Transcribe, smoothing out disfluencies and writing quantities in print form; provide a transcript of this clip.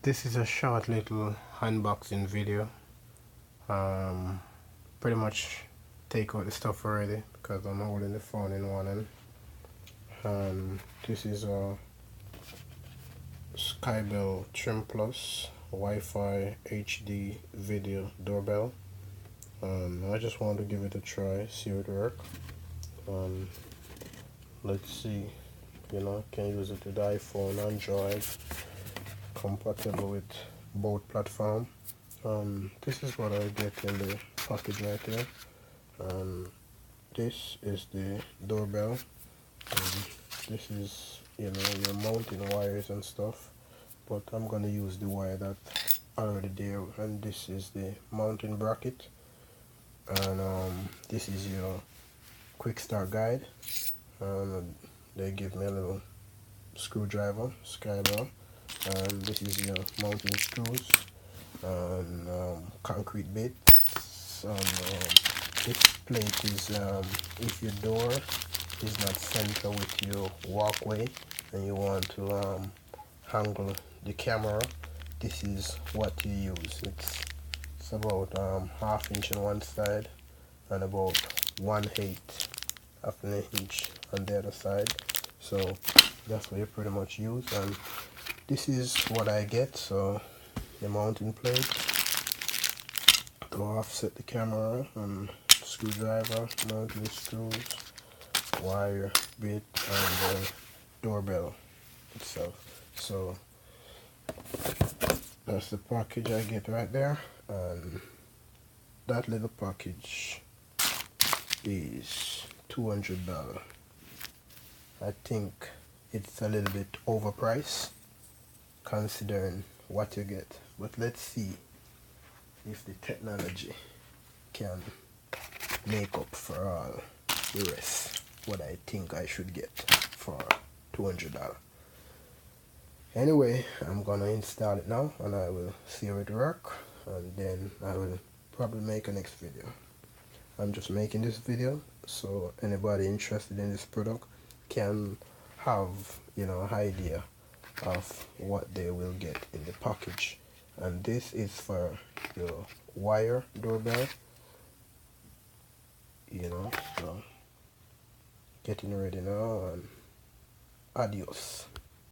This is a short little unboxing video. Pretty much take out the stuff already because I'm holding the phone in one hand. This is a Skybell Trim Plus Wi-Fi HD video doorbell. I just want to give it a try, see how it works. Let's see, can use it with iPhone, Android, compatible with both platforms. This is what I get in the package right here. This is the doorbell. This is your mounting wires and stuff, but I'm gonna use the wire that already there. And this is the mounting bracket, and this is your quick start guide. They give me a little screwdriver, Skybell, and this is your mounting screws and concrete bits. This plate is if your door is not center with your walkway and you want to angle the camera, this is what you use. It's about ½ inch on one side and about 1/8 of an inch on the other side, so that's what you pretty much use. And this is what I get. So the mounting plate to offset the camera, and screwdriver, mounting screws, wire bit, and the doorbell itself. So that's the package I get right there, and that little package is $200. I think it's a little bit overpriced considering what you get, but let's see if the technology can make up for all the rest, what I think I should get for $200. Anyway, I'm gonna install it now and I will see how it works, and then I will probably make a next video. I'm just making this video so anybody interested in this product can have an idea of what they will get in the package. And this is for your wire doorbell, so getting ready now, and adios.